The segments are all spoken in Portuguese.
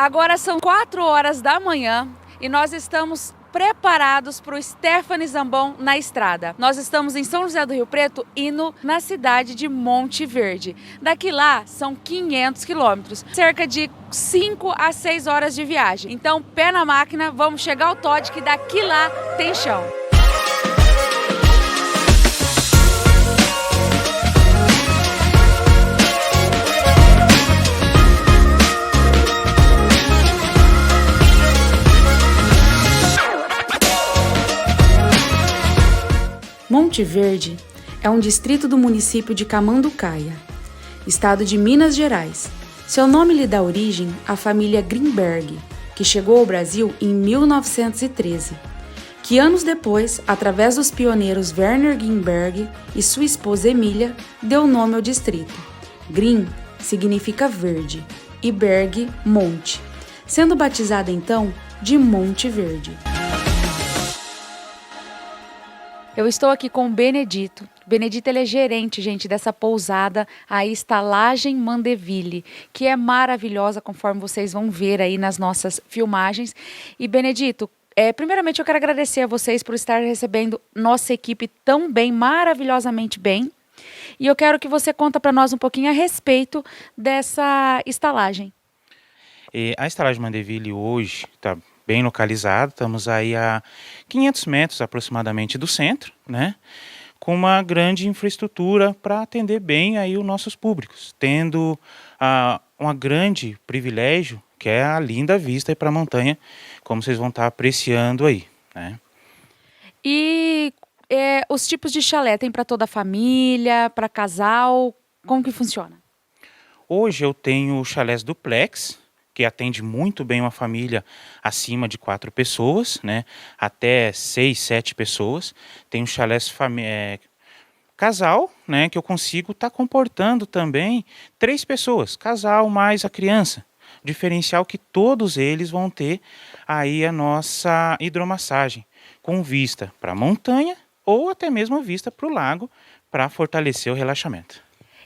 Agora são 4 horas da manhã e nós estamos preparados para o Stephanie Zambon na estrada. Nós estamos em São José do Rio Preto, indo na cidade de Monte Verde. Daqui lá são 500 quilômetros, cerca de 5 a 6 horas de viagem. Então, pé na máquina, vamos chegar ao Todd, que daqui lá tem chão. Monte Verde é um distrito do município de Camanducaia, estado de Minas Gerais. Seu nome lhe dá origem à família Grimberg, que chegou ao Brasil em 1913, que anos depois, através dos pioneiros Werner Grimberg e sua esposa Emília, deu nome ao distrito. Grim significa verde e Berg, monte, sendo batizada então de Monte Verde. Eu estou aqui com o Benedito. Benedito, ele é gerente, gente, dessa pousada, a Estalagem Mandeville, que é maravilhosa, conforme vocês vão ver aí nas nossas filmagens. E, Benedito, primeiramente eu quero agradecer a vocês por estar recebendo nossa equipe tão bem, maravilhosamente bem. E eu quero que você conta para nós um pouquinho a respeito dessa estalagem. A Estalagem Mandeville hoje está bem localizado, estamos aí a 500 metros aproximadamente do centro, né? Com uma grande infraestrutura para atender bem aí os nossos públicos, tendo um grande privilégio, que é a linda vista para a montanha, como vocês vão estar apreciando aí, né? E os tipos de chalé, tem para toda a família, para casal, como que funciona? Hoje eu tenho chalés duplex, que atende muito bem uma família acima de 4 pessoas, né? Até 6, 7 pessoas. Tem um chalés casal, né? Que eu consigo estar comportando também 3 pessoas, casal mais a criança. Diferencial que todos eles vão ter aí a nossa hidromassagem, com vista para a montanha ou até mesmo vista para o lago, para fortalecer o relaxamento.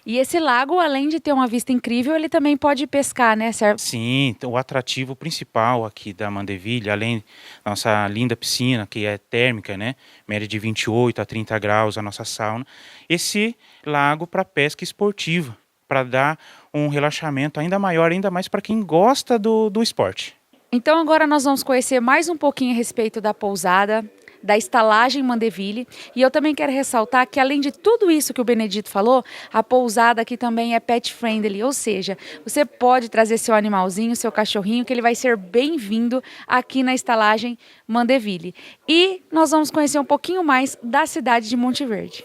E esse lago, além de ter uma vista incrível, ele também pode pescar, né? Sim, o atrativo principal aqui da Mandeville, além da nossa linda piscina, que é térmica, né? Média de 28 a 30 graus, a nossa sauna. Esse lago para pesca esportiva, para dar um relaxamento ainda maior, ainda mais para quem gosta do esporte. Então agora nós vamos conhecer mais um pouquinho a respeito da pousada, da Estalagem Mandeville, e eu também quero ressaltar que além de tudo isso que o Benedito falou, a pousada aqui também é pet friendly, ou seja, você pode trazer seu animalzinho, seu cachorrinho, que ele vai ser bem-vindo aqui na Estalagem Mandeville. E nós vamos conhecer um pouquinho mais da cidade de Monte Verde.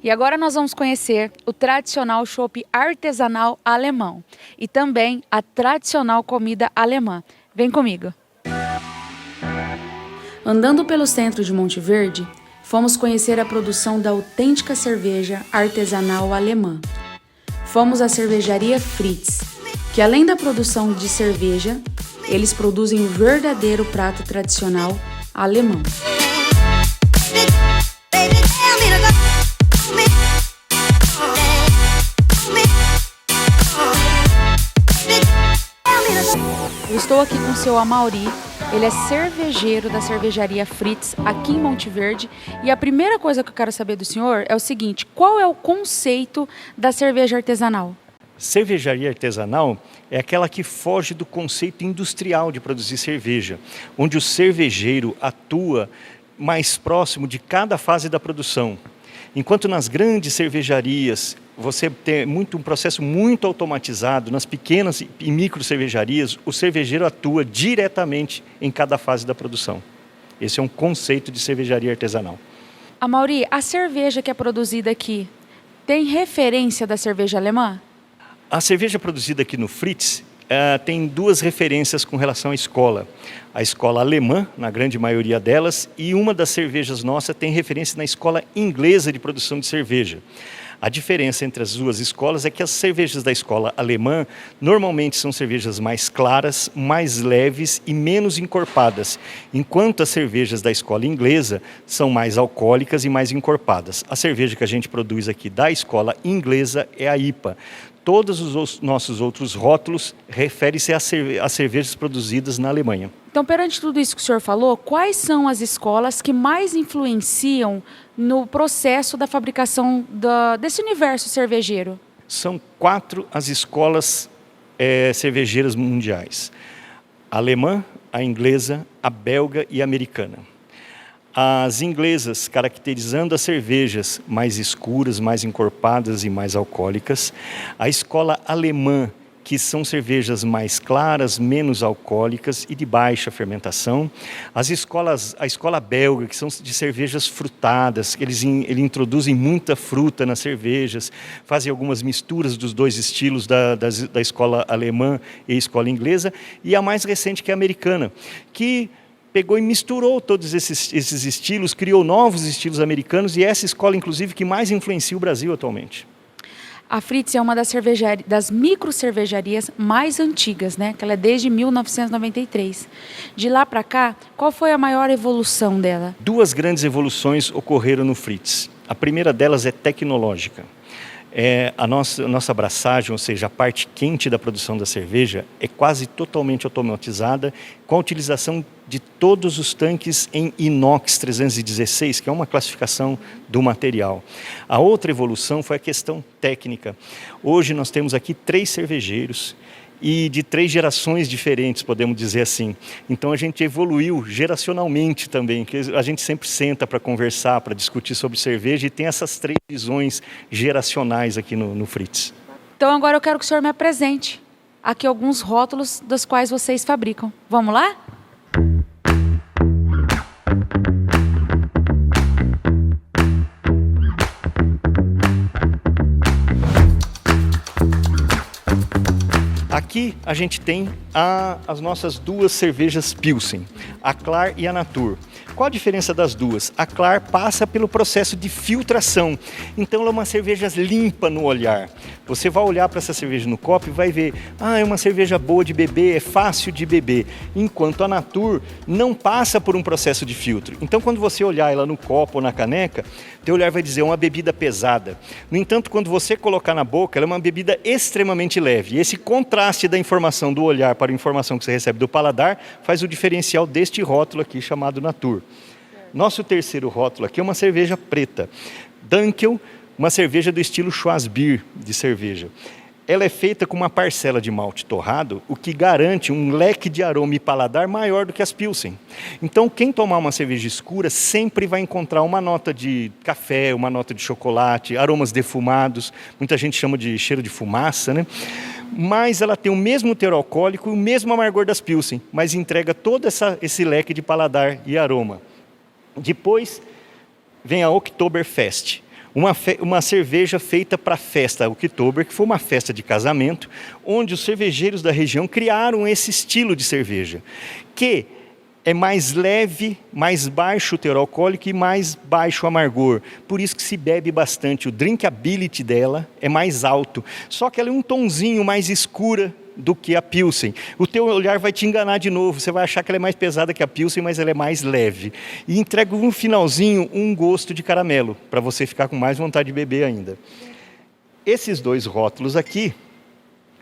E agora nós vamos conhecer o tradicional chopp artesanal alemão e também a tradicional comida alemã. Vem comigo. Andando pelo centro de Monte Verde, fomos conhecer a produção da autêntica cerveja artesanal alemã. Fomos à cervejaria Fritz, que além da produção de cerveja, eles produzem o verdadeiro prato tradicional alemão. Eu estou aqui com o seu Amaury, Ele é cervejeiro da cervejaria Fritz, aqui em Monte Verde. E a primeira coisa que eu quero saber do senhor é o seguinte: qual é o conceito da cerveja artesanal? Cervejaria artesanal é aquela que foge do conceito industrial de produzir cerveja, onde o cervejeiro atua mais próximo de cada fase da produção. Enquanto nas grandes cervejarias você tem um processo muito automatizado, nas pequenas e micro cervejarias, o cervejeiro atua diretamente em cada fase da produção. Esse é um conceito de cervejaria artesanal. Amaury, a cerveja que é produzida aqui tem referência da cerveja alemã? A cerveja produzida aqui no Fritz tem duas referências com relação à escola. A escola alemã, na grande maioria delas, e uma das cervejas nossas tem referência na escola inglesa de produção de cerveja. A diferença entre as duas escolas é que as cervejas da escola alemã normalmente são cervejas mais claras, mais leves e menos encorpadas, enquanto as cervejas da escola inglesa são mais alcoólicas e mais encorpadas. A cerveja que a gente produz aqui da escola inglesa é a IPA. Todos os nossos outros rótulos referem-se a cervejas produzidas na Alemanha. Então, perante tudo isso que o senhor falou, quais são as escolas que mais influenciam no processo da fabricação desse universo cervejeiro? São 4 as escolas cervejeiras mundiais: a alemã, a inglesa, a belga e a americana. As inglesas, caracterizando as cervejas mais escuras, mais encorpadas e mais alcoólicas. A escola alemã, que são cervejas mais claras, menos alcoólicas e de baixa fermentação. A escola belga, que são de cervejas frutadas, eles introduzem muita fruta nas cervejas, fazem algumas misturas dos dois estilos da escola alemã e a escola inglesa. E a mais recente, que é a americana, que pegou e misturou todos esses estilos, criou novos estilos americanos, e essa escola, inclusive, que mais influencia o Brasil atualmente. A Fritz é uma das micro cervejarias mais antigas, né? Que ela é desde 1993. De lá para cá, qual foi a maior evolução dela? 2 grandes evoluções ocorreram no Fritz. A primeira delas é tecnológica. A nossa abraçagem, ou seja, a parte quente da produção da cerveja, é quase totalmente automatizada, com a utilização de todos os tanques em inox 316, que é uma classificação do material. A outra evolução foi a questão técnica. Hoje nós temos aqui 3 cervejeiros e de 3 gerações diferentes, podemos dizer assim. Então a gente evoluiu geracionalmente também, que a gente sempre senta para conversar, para discutir sobre cerveja, e tem essas 3 visões geracionais aqui no Fritz. Então agora eu quero que o senhor me apresente aqui alguns rótulos dos quais vocês fabricam. Vamos lá? Aqui a gente tem as nossas 2 cervejas Pilsen, a Klar e a Natur. Qual a diferença das duas? A Klar passa pelo processo de filtração, então ela é uma cerveja limpa no olhar. Você vai olhar para essa cerveja no copo e vai ver, é uma cerveja boa de beber, é fácil de beber. Enquanto a Natur não passa por um processo de filtro. Então quando você olhar ela no copo ou na caneca, teu olhar vai dizer, é uma bebida pesada. No entanto, quando você colocar na boca, ela é uma bebida extremamente leve. E esse contraste da informação do olhar para a informação que você recebe do paladar faz o diferencial deste rótulo aqui chamado Natur. Nosso terceiro rótulo aqui é uma cerveja preta, Dunkel, uma cerveja do estilo Schwarzbier de cerveja. Ela é feita com uma parcela de malte torrado, o que garante um leque de aroma e paladar maior do que as Pilsen. Então, quem tomar uma cerveja escura sempre vai encontrar uma nota de café, uma nota de chocolate, aromas defumados, muita gente chama de cheiro de fumaça, né? Mas ela tem o mesmo teor alcoólico e o mesmo amargor das Pilsen, mas entrega todo esse leque de paladar e aroma. Depois vem a Oktoberfest, uma cerveja feita para a festa Oktober, que foi uma festa de casamento, onde os cervejeiros da região criaram esse estilo de cerveja, que é mais leve, mais baixo o teor alcoólico e mais baixo o amargor. Por isso que se bebe bastante. O drinkability dela é mais alto, só que ela é um tonzinho mais escura do que a Pilsen. O teu olhar vai te enganar de novo, você vai achar que ela é mais pesada que a Pilsen, mas ela é mais leve. E entrega no finalzinho um gosto de caramelo, para você ficar com mais vontade de beber ainda. Esses 2 rótulos aqui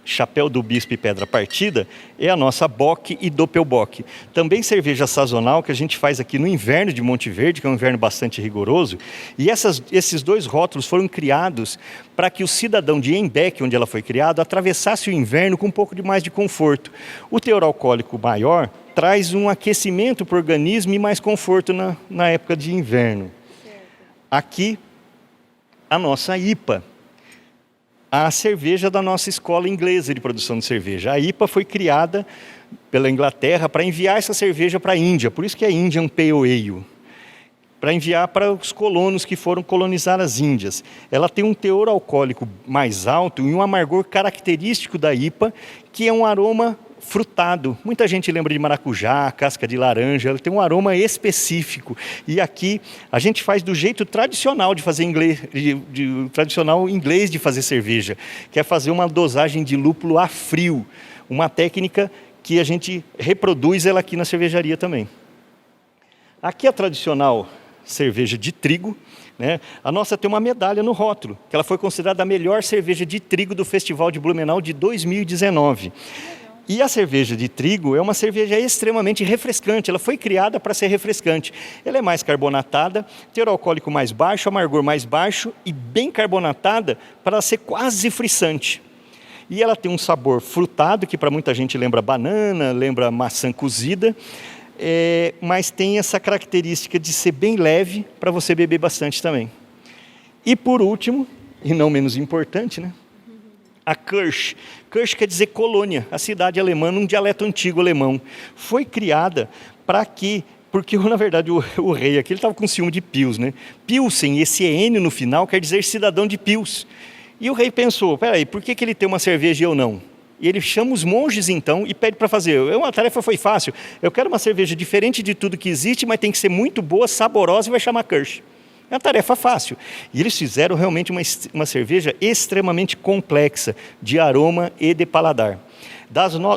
Chapéu do Bispo e Pedra Partida, é a nossa Bock e Doppelbock. Também cerveja sazonal que a gente faz aqui no inverno de Monte Verde, que é um inverno bastante rigoroso. E esses dois rótulos foram criados para que o cidadão de Embeck, onde ela foi criada, atravessasse o inverno com um pouco mais de conforto. O teor alcoólico maior traz um aquecimento para o organismo e mais conforto na época de inverno. Aqui, a nossa IPA. A cerveja da nossa escola inglesa de produção de cerveja. A IPA foi criada pela Inglaterra para enviar essa cerveja para a Índia, por isso que é Indian Pale Ale, para enviar para os colonos que foram colonizar as Índias. Ela tem um teor alcoólico mais alto e um amargor característico da IPA, que é um aroma frutado. Muita gente lembra de maracujá, casca de laranja, ela tem um aroma específico. E aqui a gente faz do jeito tradicional de fazer tradicional inglês de fazer cerveja, que é fazer uma dosagem de lúpulo a frio, uma técnica que a gente reproduz ela aqui na cervejaria também. Aqui a tradicional cerveja de trigo, né? A nossa tem uma medalha no rótulo, que ela foi considerada a melhor cerveja de trigo do Festival de Blumenau de 2019. E a cerveja de trigo é uma cerveja extremamente refrescante, ela foi criada para ser refrescante. Ela é mais carbonatada, teor alcoólico mais baixo, amargor mais baixo e bem carbonatada para ser quase friçante. E ela tem um sabor frutado, que para muita gente lembra banana, lembra maçã cozida, mas tem essa característica de ser bem leve para você beber bastante também. E por último, e não menos importante, né? A Kirsch. Kirsch quer dizer colônia, a cidade alemã, num dialeto antigo alemão. Foi criada para que, porque na verdade o rei aqui estava com ciúme de Pils, né? Pilsen, esse EN no final, quer dizer cidadão de Pils. E o rei pensou, peraí, por que ele tem uma cerveja e eu não? E ele chama os monges então e pede para fazer. A tarefa foi fácil, eu quero uma cerveja diferente de tudo que existe, mas tem que ser muito boa, saborosa e vai chamar Kirsch. É uma tarefa fácil. E eles fizeram realmente uma cerveja extremamente complexa, de aroma e de paladar.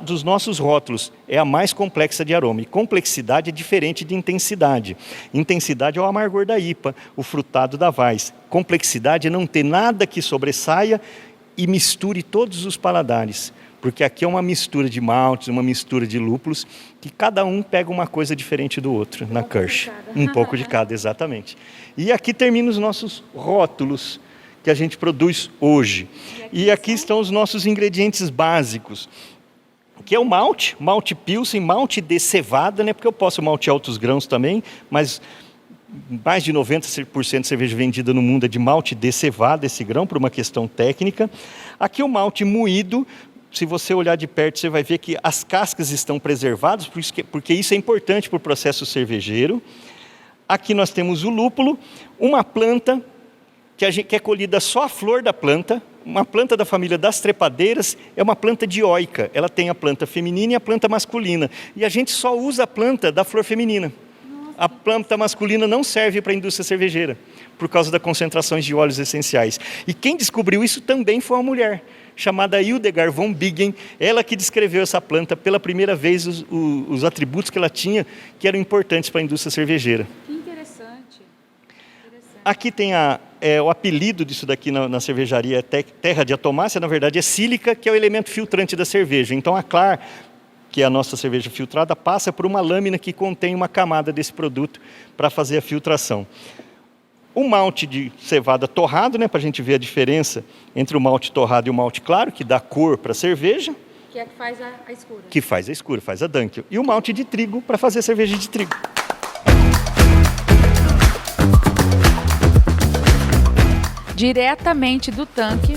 Dos nossos rótulos, é a mais complexa de aroma. E complexidade é diferente de intensidade. Intensidade é o amargor da IPA, o frutado da Weiss. Complexidade é não ter nada que sobressaia e misture todos os paladares. Porque aqui é uma mistura de maltes, uma mistura de lúpulos, que cada um pega uma coisa diferente do outro na Kirsch. Um pouco de cada, exatamente. E aqui terminam os nossos rótulos que a gente produz hoje. E aqui estão os nossos ingredientes básicos, que é o malte Pilsen, malte de cevada, né? Porque eu posso maltear outros grãos também, mas mais de 90% de cerveja vendida no mundo é de malte de cevada, esse grão, por uma questão técnica. Aqui o malte moído. Se você olhar de perto, você vai ver que as cascas estão preservadas, porque isso é importante para o processo cervejeiro. Aqui nós temos o lúpulo, uma planta que é colhida só a flor da planta, uma planta da família das trepadeiras, é uma planta dioica. Ela tem a planta feminina e a planta masculina. E a gente só usa a planta da flor feminina. A planta masculina não serve para a indústria cervejeira, por causa das concentrações de óleos essenciais. E quem descobriu isso também foi uma mulher, chamada Hildegard von Bingen, ela que descreveu essa planta pela primeira vez, os atributos que ela tinha, que eram importantes para a indústria cervejeira. Que interessante. Aqui tem o apelido disso daqui na cervejaria, terra de atomácia, na verdade é sílica, que é o elemento filtrante da cerveja. Então a Klar, que é a nossa cerveja filtrada, passa por uma lâmina que contém uma camada desse produto para fazer a filtração. O malte de cevada torrado, né, para a gente ver a diferença entre o malte torrado e o malte claro, que dá cor para a cerveja. Que é que faz a escura. Que faz a escura, faz a Dunkel. E o malte de trigo para fazer a cerveja de trigo. Diretamente do tanque.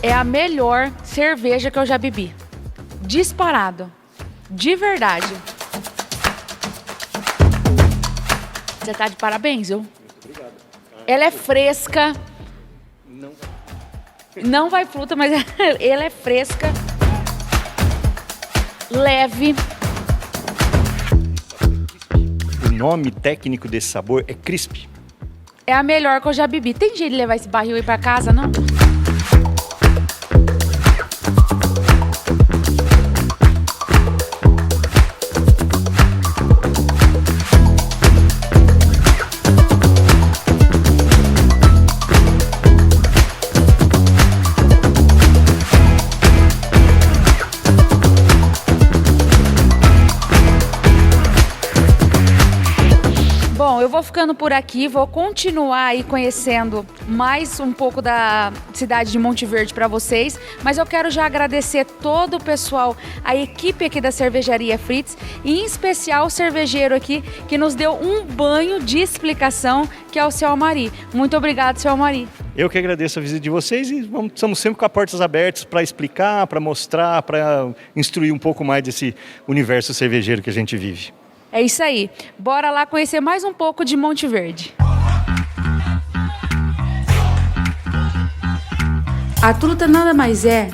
É a melhor cerveja que eu já bebi. Disparado. De verdade. Você tá de parabéns, viu? Muito obrigado. Ela é fresca. Não vai fruta, mas ela é fresca. Leve. O nome técnico desse sabor é crisp. É a melhor que eu já bebi. Tem jeito de levar esse barril aí pra casa, não? ficando por aqui, vou continuar aí conhecendo mais um pouco da cidade de Monte Verde para vocês, mas eu quero já agradecer todo o pessoal, a equipe aqui da Cervejaria Fritz e em especial o cervejeiro aqui que nos deu um banho de explicação, que é o seu Amari. Muito obrigado, seu Amari. Eu que agradeço a visita de vocês e estamos sempre com as portas abertas para explicar, para mostrar, para instruir um pouco mais desse universo cervejeiro que a gente vive. É isso aí. Bora lá conhecer mais um pouco de Monte Verde. A truta nada mais é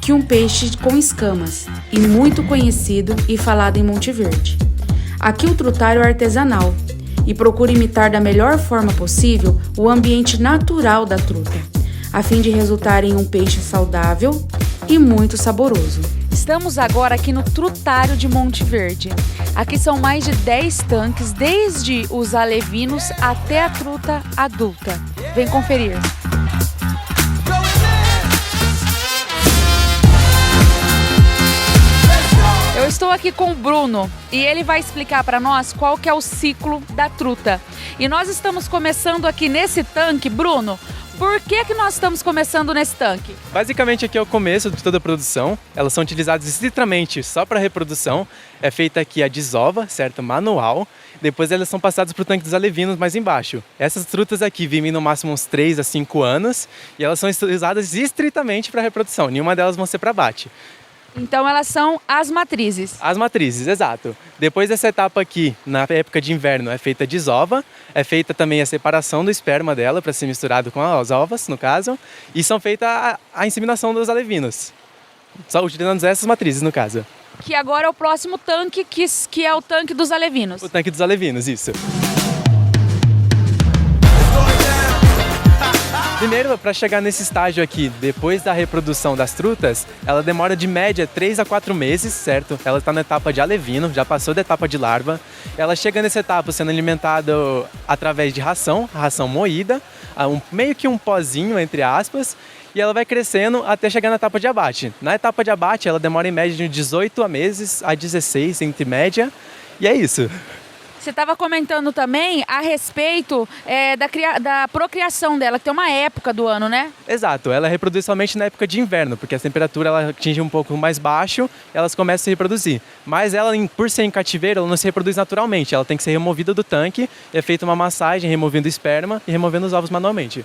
que um peixe com escamas e muito conhecido e falado em Monte Verde. Aqui o trutário é artesanal e procura imitar da melhor forma possível o ambiente natural da truta, a fim de resultar em um peixe saudável e muito saboroso. Estamos agora aqui no Trutário de Monte Verde. Aqui são mais de 10 tanques, desde os alevinos até a truta adulta. Vem conferir. Eu estou aqui com o Bruno e ele vai explicar para nós qual que é o ciclo da truta. E nós estamos começando aqui nesse tanque, Bruno. Por que nós estamos começando nesse tanque? Basicamente aqui é o começo de toda a produção. Elas são utilizadas estritamente só para reprodução. É feita aqui a desova, certo? Manual. Depois elas são passadas para o tanque dos alevinos mais embaixo. Essas trutas aqui vivem no máximo uns 3 a 5 anos e elas são usadas estritamente para reprodução. Nenhuma delas vão ser para abate. Então elas são as matrizes. As matrizes, exato. Depois dessa etapa aqui, na época de inverno, é feita a desova, é feita também a separação do esperma dela para ser misturado com as ovas, no caso, e são feita a inseminação dos alevinos, só utilizando essas matrizes, no caso. Que agora é o próximo tanque, que é o tanque dos alevinos. O tanque dos alevinos, isso. Primeiro, para chegar nesse estágio aqui, depois da reprodução das trutas, ela demora de média 3 a 4 meses, certo? Ela está na etapa de alevino, já passou da etapa de larva. Ela chega nessa etapa sendo alimentada através de ração moída, meio que um pozinho, entre aspas, e ela vai crescendo até chegar na etapa de abate. Na etapa de abate, ela demora em média de 18 meses a 16, entre média, e é isso. Você estava comentando também a respeito da procriação dela, que tem uma época do ano, né? Exato, ela reproduz somente na época de inverno, porque a temperatura ela atinge um pouco mais baixo, elas começam a se reproduzir. Mas ela, por ser em cativeiro, ela não se reproduz naturalmente, ela tem que ser removida do tanque, é feita uma massagem removendo o esperma e removendo os ovos manualmente.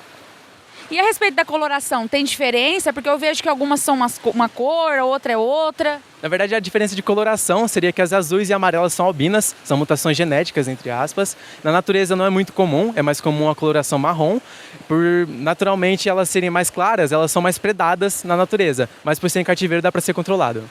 E a respeito da coloração, tem diferença? Porque eu vejo que algumas são uma cor, a outra é outra. Na verdade, a diferença de coloração seria que as azuis e amarelas são albinas, são mutações genéticas, entre aspas. Na natureza não é muito comum, é mais comum a coloração marrom. Por naturalmente elas serem mais claras, elas são mais predadas na natureza, mas por ser em cativeiro dá para ser controlado.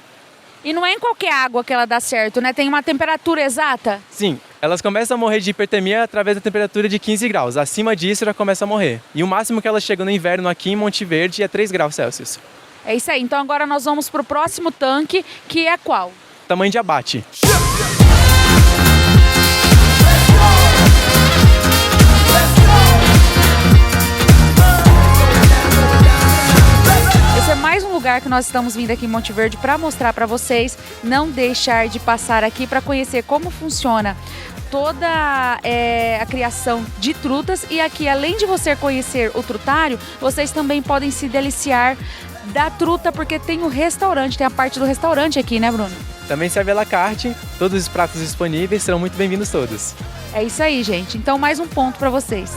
E não é em qualquer água que ela dá certo, né? Tem uma temperatura exata? Sim, elas começam a morrer de hipertermia através da temperatura de 15 graus. Acima disso, já começa a morrer. E o máximo que elas chegam no inverno aqui em Monte Verde é 3 graus Celsius. É isso aí. Então agora nós vamos para o próximo tanque, que é qual? Tamanho de abate. Esse é mais um lugar que nós estamos vindo aqui em Monte Verde para mostrar para vocês, não deixar de passar aqui para conhecer como funciona toda a criação de trutas. E aqui, além de você conhecer o trutário, vocês também podem se deliciar da truta, porque tem o restaurante, tem a parte do restaurante aqui, né, Bruno? Também serve à la carte, todos os pratos disponíveis, serão muito bem-vindos todos. É isso aí, gente. Então, mais um ponto para vocês.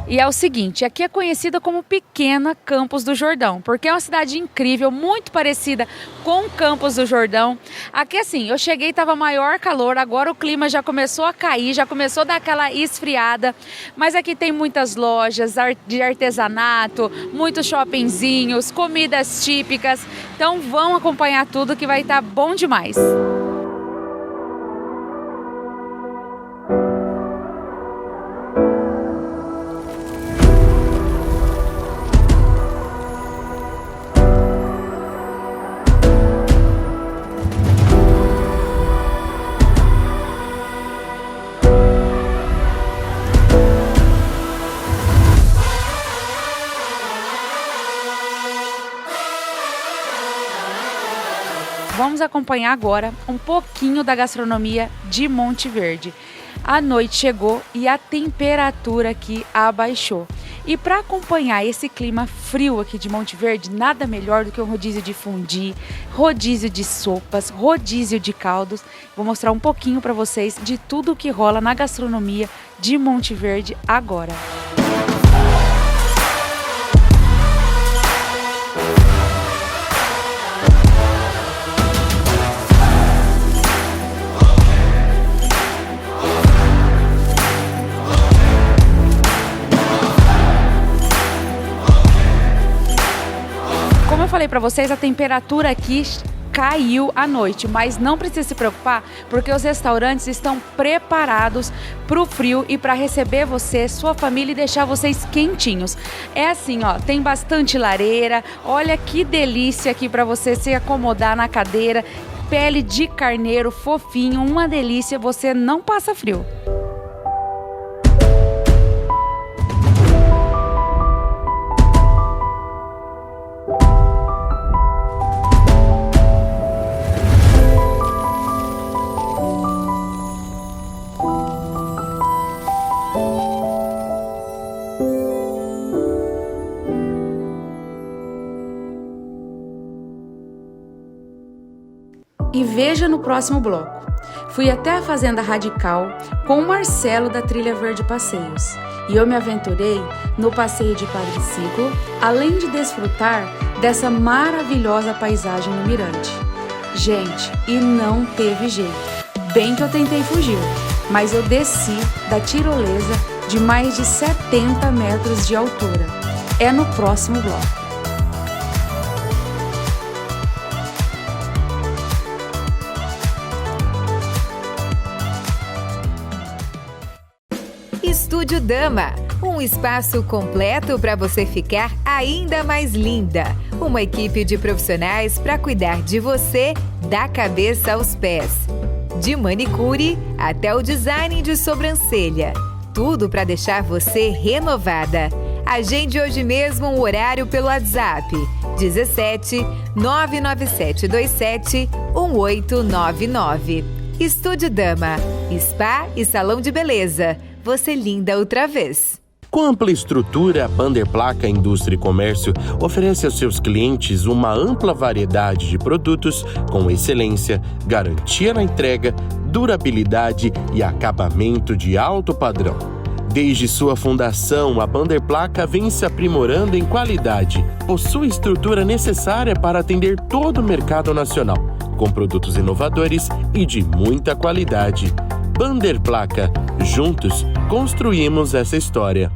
E é o seguinte, aqui é conhecida como Pequena Campos do Jordão, porque é uma cidade incrível, muito parecida com Campos do Jordão. Aqui assim, eu cheguei e estava maior calor, agora o clima já começou a cair, já começou a dar aquela esfriada, mas aqui tem muitas lojas de artesanato, muitos shoppingzinhos, comidas típicas, então vão acompanhar tudo que vai estar bom demais. Vamos acompanhar agora um pouquinho da gastronomia de Monte Verde. A noite chegou e a temperatura aqui abaixou. E para acompanhar esse clima frio aqui de Monte Verde, nada melhor do que um rodízio de fundi, rodízio de sopas, rodízio de caldos. Vou mostrar um pouquinho para vocês de tudo o que rola na gastronomia de Monte Verde agora. Como eu falei para vocês, a temperatura aqui caiu à noite, mas não precisa se preocupar, porque os restaurantes estão preparados para o frio e para receber você, sua família e deixar vocês quentinhos. É assim, ó, tem bastante lareira, olha que delícia aqui para você se acomodar na cadeira, pele de carneiro fofinho, uma delícia, você não passa frio. E veja no próximo bloco. Fui até a Fazenda Radical com o Marcelo da Trilha Verde Passeios e eu me aventurei no passeio de quadriciclo, além de desfrutar dessa maravilhosa paisagem no mirante. Gente, e não teve jeito. Bem que eu tentei fugir, mas eu desci da tirolesa de mais de 70 metros de altura. É no próximo bloco. Estúdio Dama, um espaço completo para você ficar ainda mais linda. Uma equipe de profissionais para cuidar de você da cabeça aos pés. De manicure até o design de sobrancelha. Tudo para deixar você renovada. Agende hoje mesmo um horário pelo WhatsApp 17 99727 1899. Estúdio Dama, spa e salão de beleza. Você linda outra vez. Com ampla estrutura, a Bander Placa Indústria e Comércio oferece aos seus clientes uma ampla variedade de produtos com excelência, garantia na entrega, durabilidade e acabamento de alto padrão. Desde sua fundação, a Bander Placa vem se aprimorando em qualidade. Possui estrutura necessária para atender todo o mercado nacional, com produtos inovadores e de muita qualidade. Bander Placa. Juntos, construímos essa história.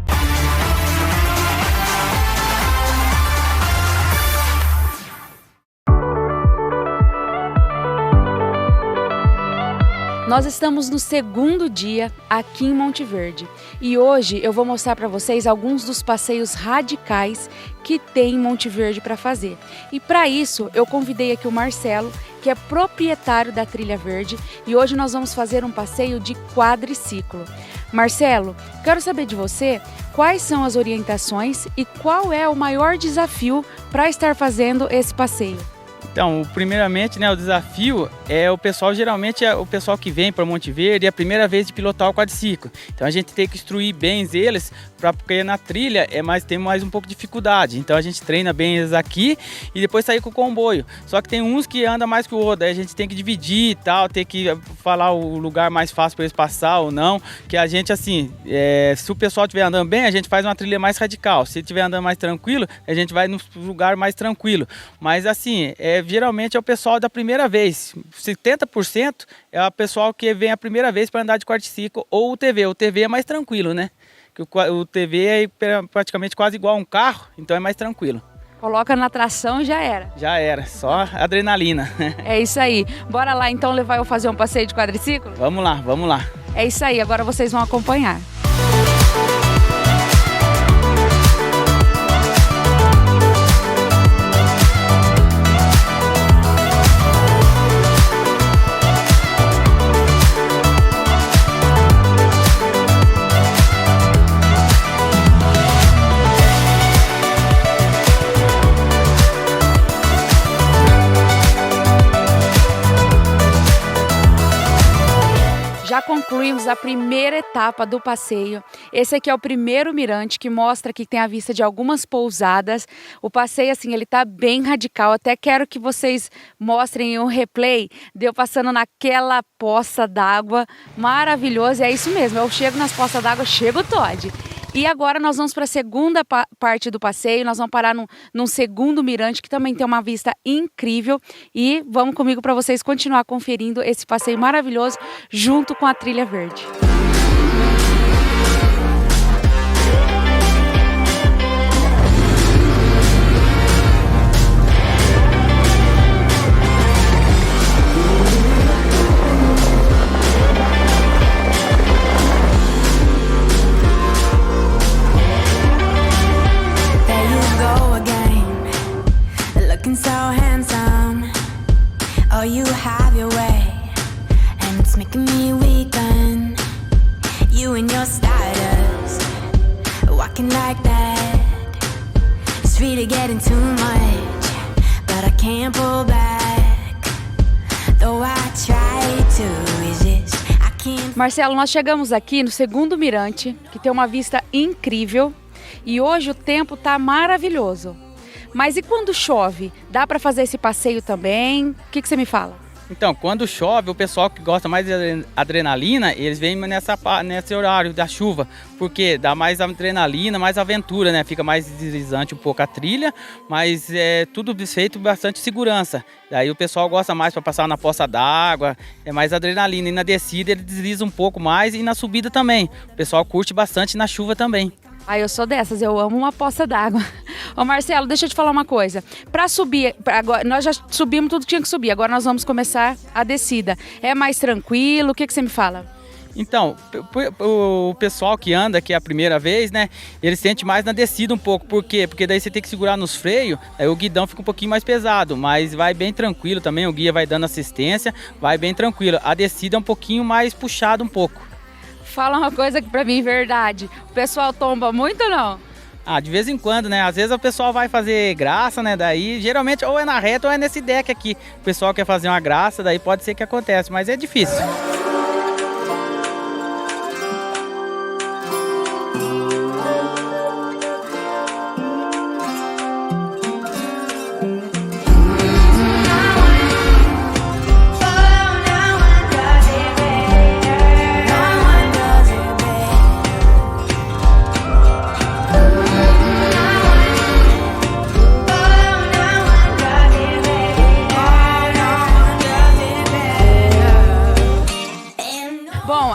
Nós estamos no segundo dia aqui em Monte Verde e hoje eu vou mostrar para vocês alguns dos passeios radicais que tem em Monte Verde para fazer. E para isso eu convidei aqui o Marcelo, que é proprietário da Trilha Verde, e hoje nós vamos fazer um passeio de quadriciclo. Marcelo, quero saber de você quais são as orientações e qual é o maior desafio para estar fazendo esse passeio. Então, primeiramente, o desafio é o pessoal, geralmente é o pessoal que vem para Monte Verde, é a primeira vez de pilotar o quadriciclo. Então a gente tem que instruir bem eles, porque na trilha tem mais um pouco de dificuldade. Então a gente treina bem eles aqui e depois sair com o comboio. Só que tem uns que andam mais que o outro, aí a gente tem que dividir e tal, tem que falar o lugar mais fácil para eles passar ou não. Que a gente, assim, se o pessoal estiver andando bem, a gente faz uma trilha mais radical. Se estiver andando mais tranquilo, a gente vai no lugar mais tranquilo. Mas assim, geralmente é o pessoal da primeira vez. 70% é o pessoal que vem a primeira vez para andar de quadriciclo ou o TV. O TV é mais tranquilo, né? Que o TV é praticamente quase igual a um carro, então é mais tranquilo. Coloca na tração e já era. Já era, só adrenalina. É isso aí. Bora lá então levar eu fazer um passeio de quadriciclo? Vamos lá, vamos lá. É isso aí, agora vocês vão acompanhar. Já concluí concluímos a primeira etapa do passeio. Esse aqui é o primeiro mirante que mostra que tem a vista de algumas pousadas. O passeio, assim, ele tá bem radical. Até quero que vocês mostrem um replay de eu passando naquela poça d'água. Maravilhoso, é isso mesmo. Eu chego nas poças d'água, chego Todd. E agora nós vamos para a segunda parte do passeio, nós vamos parar num segundo mirante que também tem uma vista incrível e vamos comigo para vocês continuar conferindo esse passeio maravilhoso junto com a Trilha Verde. So handsome, oh you have your way, and it's making me weaken. You and your stardust, walking like that. It's really getting too much, but I can't pull back. Though I try to resist, I can't. Marcelo, nós chegamos aqui no segundo mirante, que tem uma vista incrível, e hoje o tempo tá maravilhoso. Mas e quando chove? Dá para fazer esse passeio também? O que você me fala? Então, quando chove, o pessoal que gosta mais de adrenalina, eles vêm nesse horário da chuva, porque dá mais adrenalina, mais aventura, né? Fica mais deslizante um pouco a trilha, mas é tudo feito com bastante segurança. Daí o pessoal gosta mais para passar na poça d'água, é mais adrenalina. E na descida ele desliza um pouco mais e na subida também. O pessoal curte bastante na chuva também. Ah, eu sou dessas, eu amo uma poça d'água. Ô Marcelo, deixa eu te falar uma coisa. Para subir, agora, nós já subimos tudo que tinha que subir, agora nós vamos começar a descida. É mais tranquilo? O que você me fala? Então, o pessoal que anda aqui a primeira vez, né, ele sente mais na descida um pouco. Por quê? Porque daí você tem que segurar nos freios, aí o guidão fica um pouquinho mais pesado, mas vai bem tranquilo também, o guia vai dando assistência, vai bem tranquilo. A descida é um pouquinho mais puxada um pouco. Fala uma coisa aqui pra mim, verdade. O pessoal tomba muito ou não? Ah, de vez em quando, né? Às vezes o pessoal vai fazer graça, né? Daí, geralmente, ou é na reta ou é nesse deck aqui. O pessoal quer fazer uma graça, daí pode ser que aconteça, mas é difícil.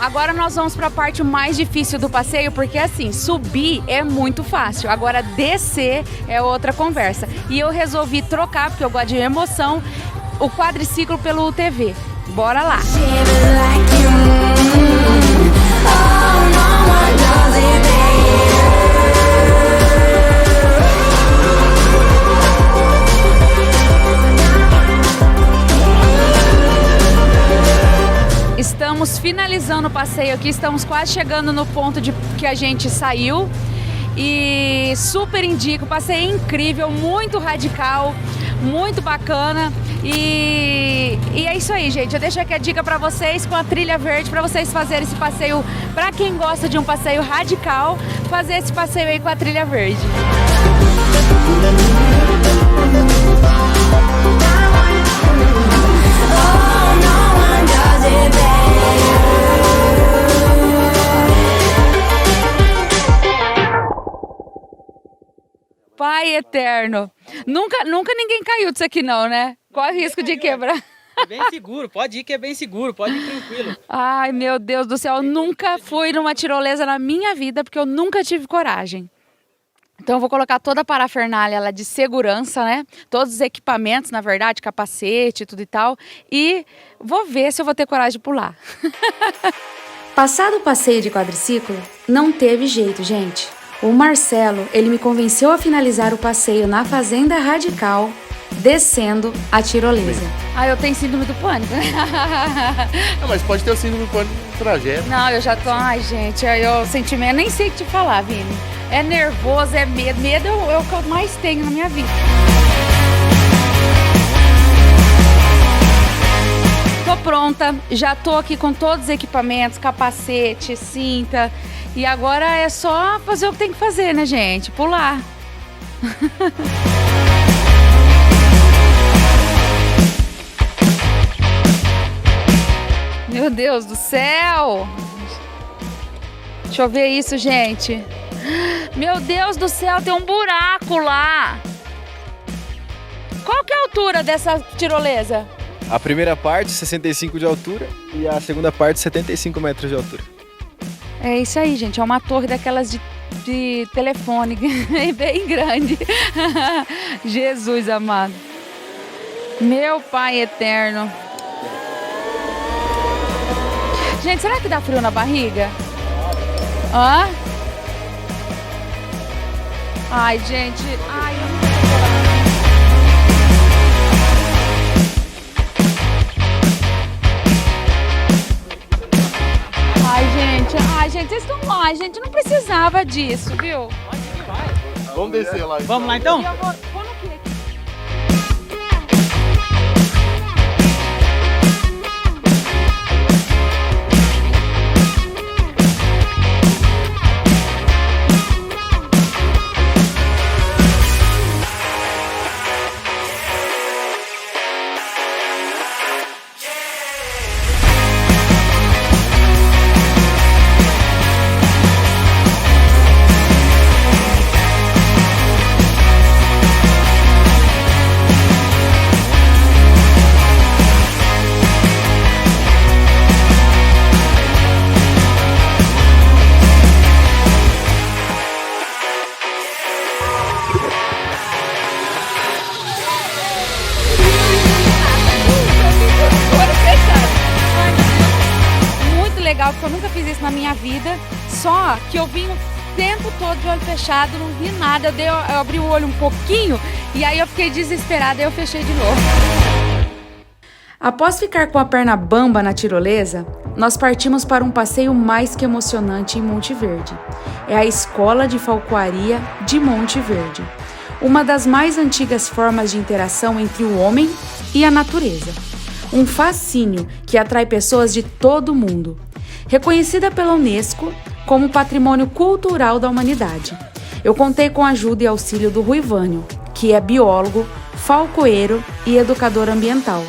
Agora nós vamos para a parte mais difícil do passeio, porque assim, subir é muito fácil, agora descer é outra conversa. E eu resolvi trocar, porque eu gosto de emoção, o quadriciclo pelo UTV. Bora lá! Estamos finalizando o passeio aqui, estamos quase chegando no ponto que a gente saiu e super indico, o passeio é incrível, muito radical, muito bacana e é isso aí, gente. Eu deixo aqui a dica para vocês com a Trilha Verde, para vocês fazerem esse passeio, para quem gosta de um passeio radical, fazer esse passeio aí com a Trilha Verde. Pai eterno, nunca ninguém caiu disso aqui não, né? Qual é o risco de quebrar? É bem seguro, pode ir que é bem seguro, pode ir tranquilo. Ai, meu Deus do céu, eu nunca fui numa tirolesa na minha vida, porque eu nunca tive coragem. Então eu vou colocar toda a parafernália lá de segurança, né? Todos os equipamentos, na verdade, capacete, tudo e tal. E vou ver se eu vou ter coragem de pular. Passado o passeio de quadriciclo, não teve jeito, gente. O Marcelo, ele me convenceu a finalizar o passeio na Fazenda Radical, descendo a tirolesa. Ah, eu tenho síndrome do pânico. Não, mas pode ter o síndrome do pânico no trajeto. Não, eu já tô... Ai, gente, eu sentimento, nem sei o que te falar, Vini. É nervoso, é medo. Medo é o que eu mais tenho na minha vida. Tô pronta, já tô aqui com todos os equipamentos, capacete, cinta. E agora é só fazer o que tem que fazer, né, gente? Pular. Meu Deus do céu! Deixa eu ver isso, gente. Meu Deus do céu, tem um buraco lá. Qual que é a altura dessa tirolesa? A primeira parte, 65 de altura, e a segunda parte, 75 metros de altura. É isso aí, gente. É uma torre daquelas de telefone, bem grande. Jesus amado. Meu Pai eterno. Gente, será que dá frio na barriga? Hã? Ai, gente. Ai, eu não tô Ai, gente, vocês estão lá, gente, não precisava disso, viu? Vamos descer lá. Vamos lá então? Eu vou no quê? Legal, porque eu nunca fiz isso na minha vida, só que eu vim o tempo todo de olho fechado, não vi nada, eu abri o olho um pouquinho e aí eu fiquei desesperada e eu fechei de novo. Após ficar com a perna bamba na tirolesa, nós partimos para um passeio mais que emocionante em Monte Verde. É a Escola de Falcoaria de Monte Verde, uma das mais antigas formas de interação entre o homem e a natureza. Um fascínio que atrai pessoas de todo o mundo. Reconhecida pela Unesco como Patrimônio Cultural da Humanidade. Eu contei com a ajuda e auxílio do Ruivânio, que é biólogo, falcoeiro e educador ambiental.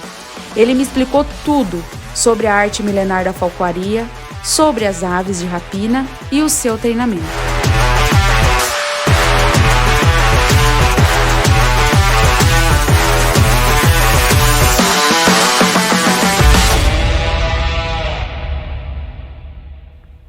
Ele me explicou tudo sobre a arte milenar da falcoaria, sobre as aves de rapina e o seu treinamento.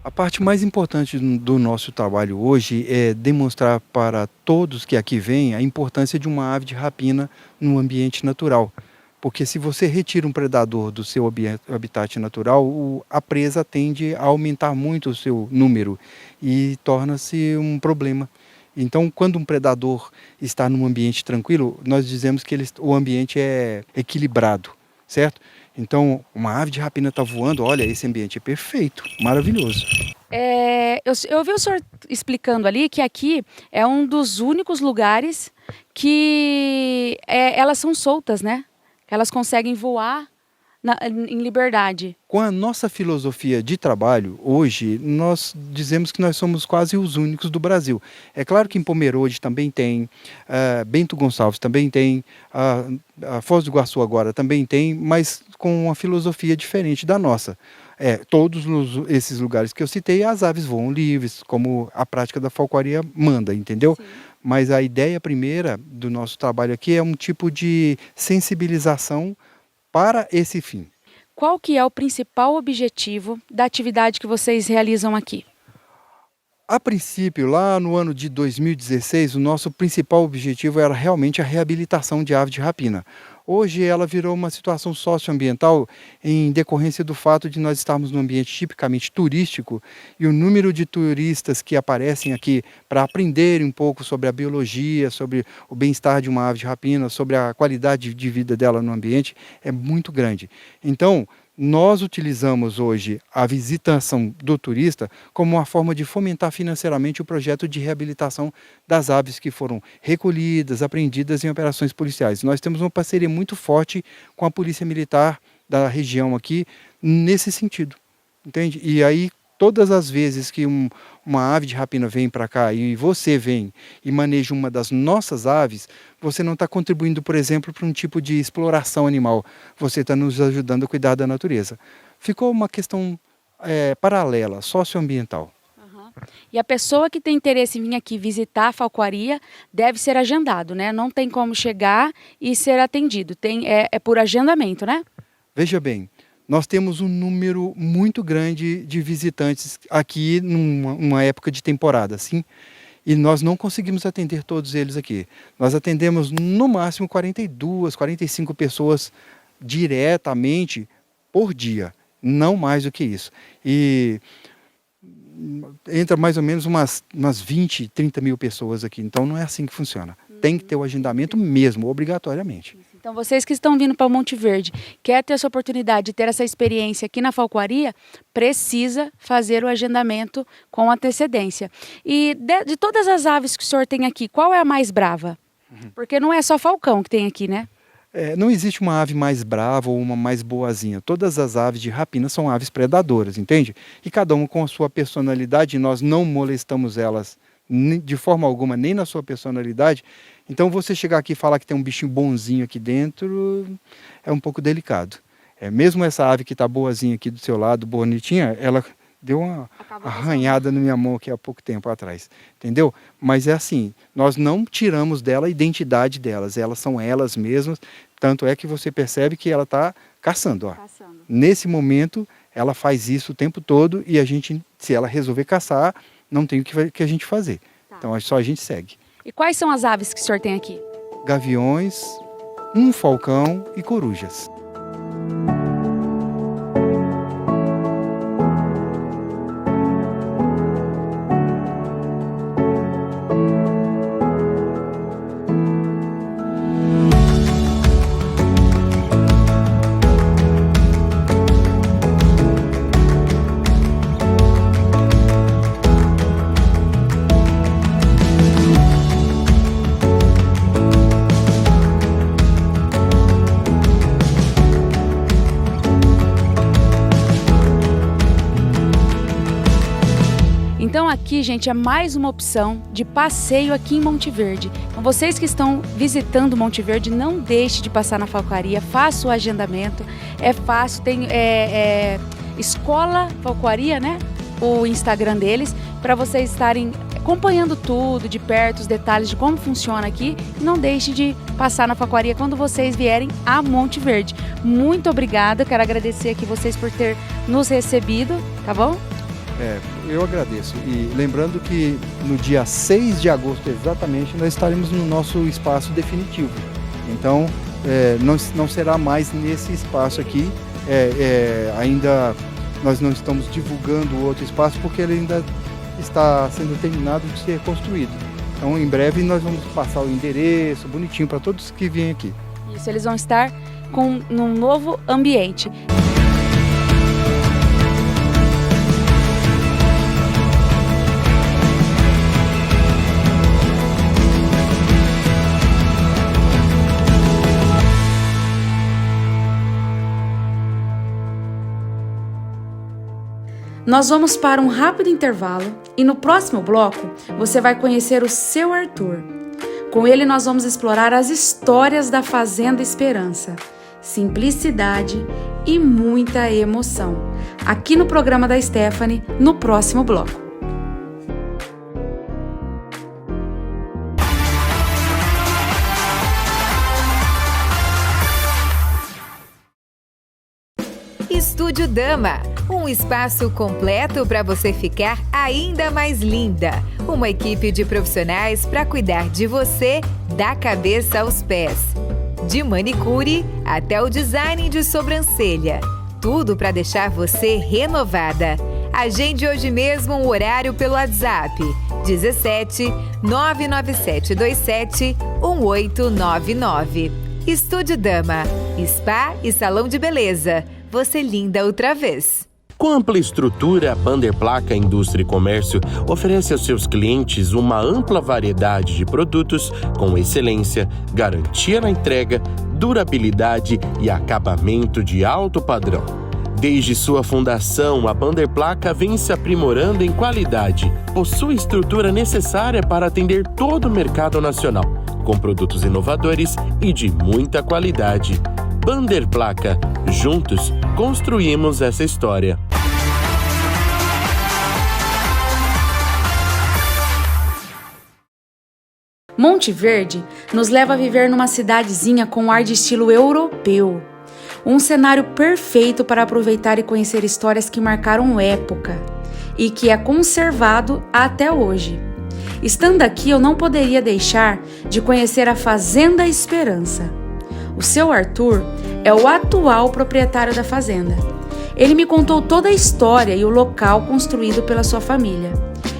A parte mais importante do nosso trabalho hoje é demonstrar para todos que aqui vêm a importância de uma ave de rapina no ambiente natural. Porque se você retira um predador do seu habitat natural, a presa tende a aumentar muito o seu número e torna-se um problema. Então, quando um predador está num ambiente tranquilo, nós dizemos que o ambiente é equilibrado, certo? Então, uma ave de rapina está voando, olha, esse ambiente é perfeito, maravilhoso. Eu ouvi o senhor explicando ali que aqui é um dos únicos lugares que elas são soltas, né? Elas conseguem voar em liberdade. Com a nossa filosofia de trabalho, hoje, nós dizemos que nós somos quase os únicos do Brasil. É claro que em Pomerode também tem, Bento Gonçalves também tem, a Foz do Iguaçu agora também tem, mas com uma filosofia diferente da nossa. Todos esses lugares que eu citei, as aves voam livres, como a prática da falcoaria manda, entendeu? Sim. Mas a ideia primeira do nosso trabalho aqui é um tipo de sensibilização para esse fim. Qual que é o principal objetivo da atividade que vocês realizam aqui? A princípio, lá no ano de 2016, o nosso principal objetivo era realmente a reabilitação de ave de rapina. Hoje ela virou uma situação socioambiental em decorrência do fato de nós estarmos num ambiente tipicamente turístico e o número de turistas que aparecem aqui para aprenderem um pouco sobre a biologia, sobre o bem-estar de uma ave de rapina, sobre a qualidade de vida dela no ambiente é muito grande. Então, nós utilizamos hoje a visitação do turista como uma forma de fomentar financeiramente o projeto de reabilitação das aves que foram recolhidas, apreendidas em operações policiais. Nós temos uma parceria muito forte com a Polícia Militar da região aqui nesse sentido, entende? E aí, todas as vezes que uma ave de rapina vem para cá e você vem e maneja uma das nossas aves, você não está contribuindo, por exemplo, para um tipo de exploração animal. Você está nos ajudando a cuidar da natureza. Ficou uma questão paralela, socioambiental. E a pessoa que tem interesse em vir aqui visitar a falcoaria deve ser agendado, né? Não tem como chegar e ser atendido. É por agendamento, né? Veja bem, nós temos um número muito grande de visitantes aqui numa época de temporada, sim? E nós não conseguimos atender todos eles aqui. Nós atendemos no máximo 42, 45 pessoas diretamente por dia, não mais do que isso. E entra mais ou menos umas 20, 30 mil pessoas aqui, então não é assim que funciona. Tem que ter o agendamento mesmo, obrigatoriamente. Então, vocês que estão vindo para Monte Verde, quer ter essa oportunidade de ter essa experiência aqui na falcoaria, precisa fazer o agendamento com antecedência. E de todas as aves que o senhor tem aqui, qual é a mais brava? Porque não é só falcão que tem aqui, né? Não existe uma ave mais brava ou uma mais boazinha. Todas as aves de rapina são aves predadoras, entende? E cada uma com a sua personalidade, nós não molestamos elas de forma alguma, nem na sua personalidade. Então você chegar aqui e falar que tem um bichinho bonzinho aqui dentro é um pouco delicado. Mesmo essa ave que está boazinha aqui do seu lado, bonitinha, ela deu uma arranhada na minha mão aqui há pouco tempo atrás, entendeu? Mas é assim, nós não tiramos dela a identidade delas, elas são elas mesmas, tanto é que você percebe que ela está caçando, ó. Nesse momento, ela faz isso o tempo todo e a gente, se ela resolver caçar, não tem o que a gente fazer. Então, só a gente segue. E quais são as aves que o senhor tem aqui? Gaviões, um falcão e corujas. Então aqui, gente, é mais uma opção de passeio aqui em Monte Verde. Então vocês que estão visitando Monte Verde, não deixe de passar na falcoaria, faça o agendamento, é fácil, tem Escola Falcoaria, né? O Instagram deles, para vocês estarem acompanhando tudo de perto, os detalhes de como funciona aqui. E não deixe de passar na falcoaria quando vocês vierem a Monte Verde. Muito obrigada, quero agradecer aqui vocês por ter nos recebido, tá bom? Eu agradeço. E lembrando que no dia 6 de agosto, exatamente, nós estaremos no nosso espaço definitivo. Então, não será mais nesse espaço aqui. Ainda nós não estamos divulgando o outro espaço porque ele ainda está sendo terminado de ser construído. Então, em breve, nós vamos passar o endereço bonitinho para todos que vêm aqui. Isso, eles vão estar num novo ambiente. Nós vamos para um rápido intervalo e no próximo bloco você vai conhecer o seu Arthur. Com ele nós vamos explorar as histórias da Fazenda Esperança, simplicidade e muita emoção. Aqui no programa da Stephanie, no próximo bloco. Estúdio Dama, um espaço completo para você ficar ainda mais linda. Uma equipe de profissionais para cuidar de você da cabeça aos pés. De manicure até o design de sobrancelha. Tudo para deixar você renovada. Agende hoje mesmo um horário pelo WhatsApp 17 99727 1899. Estúdio Dama, spa e salão de beleza. Você linda outra vez. Com ampla estrutura, a Bander Placa Indústria e Comércio oferece aos seus clientes uma ampla variedade de produtos com excelência, garantia na entrega, durabilidade e acabamento de alto padrão. Desde sua fundação, a Bander Placa vem se aprimorando em qualidade. Possui estrutura necessária para atender todo o mercado nacional, com produtos inovadores e de muita qualidade. Bander Placa. Juntos, construímos essa história. Monte Verde nos leva a viver numa cidadezinha com um ar de estilo europeu. Um cenário perfeito para aproveitar e conhecer histórias que marcaram época e que é conservado até hoje. Estando aqui, eu não poderia deixar de conhecer a Fazenda Esperança. O seu Arthur é o atual proprietário da fazenda. Ele me contou toda a história e o local construído pela sua família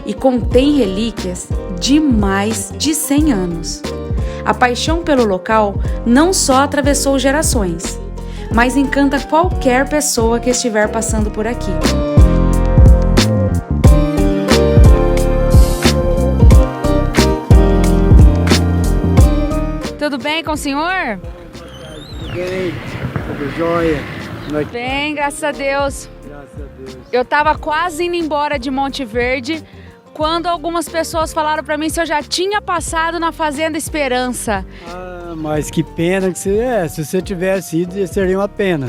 e contém relíquias de mais de 100 anos. A paixão pelo local não só atravessou gerações, mas encanta qualquer pessoa que estiver passando por aqui. Tudo bem com o senhor? Tudo bem, tudo jóia. Bem, graças a Deus. Graças a Deus. Eu estava quase indo embora de Monte Verde quando algumas pessoas falaram para mim se eu já tinha passado na Fazenda Esperança. Ah, mas que pena que se você tivesse ido, seria uma pena.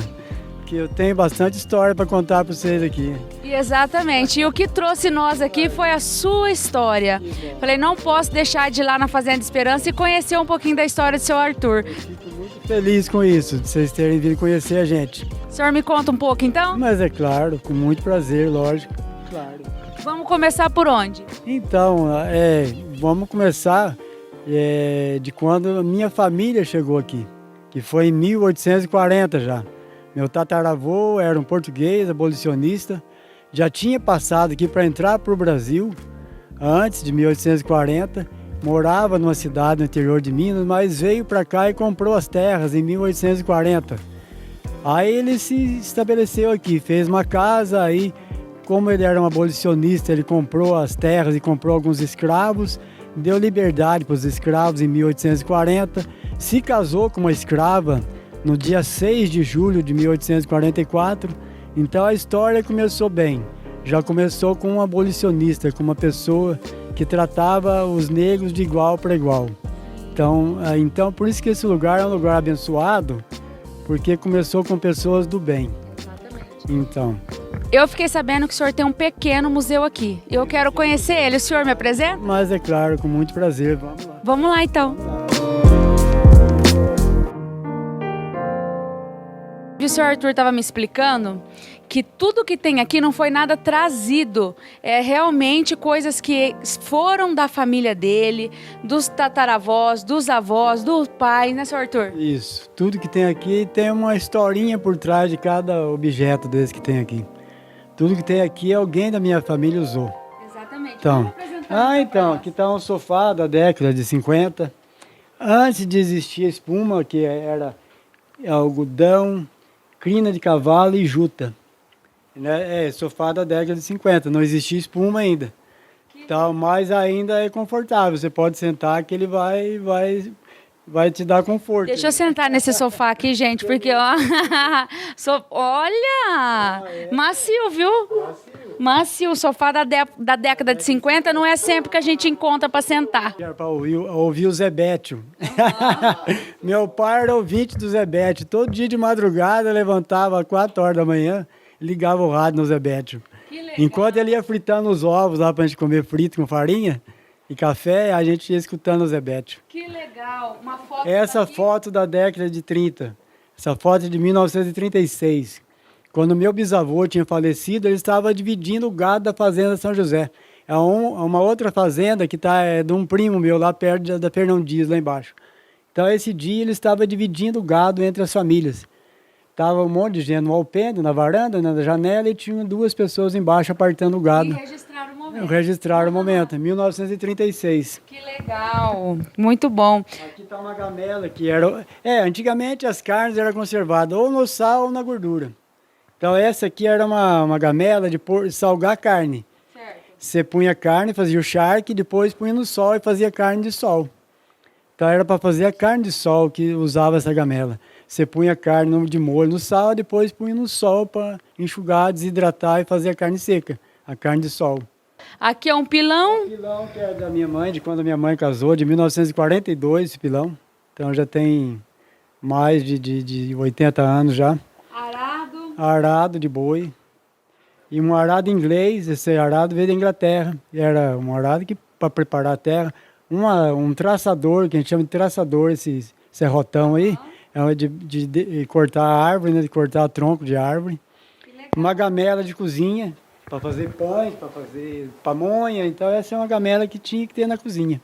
Porque eu tenho bastante história para contar para vocês aqui. Exatamente. E o que trouxe nós aqui foi a sua história. Falei, não posso deixar de ir lá na Fazenda Esperança e conhecer um pouquinho da história do seu Arthur. Eu fico muito feliz com isso, de vocês terem vindo conhecer a gente. O senhor me conta um pouco, então? Mas é claro, com muito prazer, lógico. Claro. Vamos começar por onde? Então, vamos começar de quando a minha família chegou aqui, que foi em 1840 já. Meu tataravô era um português, abolicionista, já tinha passado aqui para entrar para o Brasil antes de 1840, morava numa cidade no interior de Minas, mas veio para cá e comprou as terras em 1840. Aí ele se estabeleceu aqui, fez uma casa, aí como ele era um abolicionista, ele comprou as terras e comprou alguns escravos, deu liberdade para os escravos em 1840, se casou com uma escrava no dia 6 de julho de 1844, então a história começou bem. Já começou com um abolicionista, com uma pessoa que tratava os negros de igual para igual. Então por isso que esse lugar é um lugar abençoado, porque começou com pessoas do bem. Então. Eu fiquei sabendo que o senhor tem um pequeno museu aqui. Eu quero conhecer ele. O senhor me apresenta? Mas é claro, com muito prazer. Vamos lá. Vamos lá, então. O senhor Arthur estava me explicando que tudo que tem aqui não foi nada trazido. É realmente coisas que foram da família dele, dos tataravós, dos avós, do pai, né, senhor Arthur? Isso. Tudo que tem aqui tem uma historinha por trás de cada objeto desse que tem aqui. Tudo que tem aqui alguém da minha família usou. Exatamente. Então, aqui está um sofá da década de 50. Antes de existir a espuma, que era algodão, crina de cavalo e juta. Sofá da década de 50, não existia espuma ainda. Então, mas ainda é confortável, você pode sentar que ele vai te dar conforto. Deixa eu sentar nesse sofá aqui, gente, porque ó, olha, macio, viu? Macio, o sofá da década de 50 não é sempre que a gente encontra para sentar. Para ouvir o Zé Bétio. Meu pai era ouvinte do Zé Bétio. Todo dia de madrugada levantava às 4 horas da manhã, ligava o rádio no Zé Bétio. Enquanto ele ia fritando os ovos lá para a gente comer frito com farinha e café, a gente ia escutando o Zé Bétio. Que legal! Uma foto Essa foto da década de 30. Essa foto é de 1936. Quando meu bisavô tinha falecido, ele estava dividindo o gado da fazenda São José. É uma outra fazenda que é de um primo meu lá perto da Fernão Dias, lá embaixo. Então, esse dia ele estava dividindo o gado entre as famílias. Tava um monte de gente no alpendre, na varanda, na janela, e tinha 2 pessoas embaixo apartando o gado. E registraram o momento. Registraram o momento, em 1936. Que legal, muito bom. Aqui está uma gamela que era... antigamente as carnes eram conservadas ou no sal ou na gordura. Então essa aqui era uma gamela de salgar carne. Certo. Você punha carne, fazia o charque, depois punha no sol e fazia carne de sol. Então era para fazer a carne de sol que usava essa gamela. Você punha a carne de molho no sal, depois punha no sol para enxugar, desidratar e fazer a carne seca, a carne de sol. Aqui é um pilão. O pilão que é da minha mãe, de quando a minha mãe casou, de 1942, esse pilão. Então já tem mais de 80 anos já. Arado. Arado de boi. E um arado inglês, esse arado veio da Inglaterra. E era um arado que, para preparar a terra, um traçador, que a gente chama de traçador, esse serrotão aí, é de cortar a árvore, né, de cortar tronco de árvore. Uma gamela de cozinha, para fazer pães, para fazer pamonha. Então essa é uma gamela que tinha que ter na cozinha.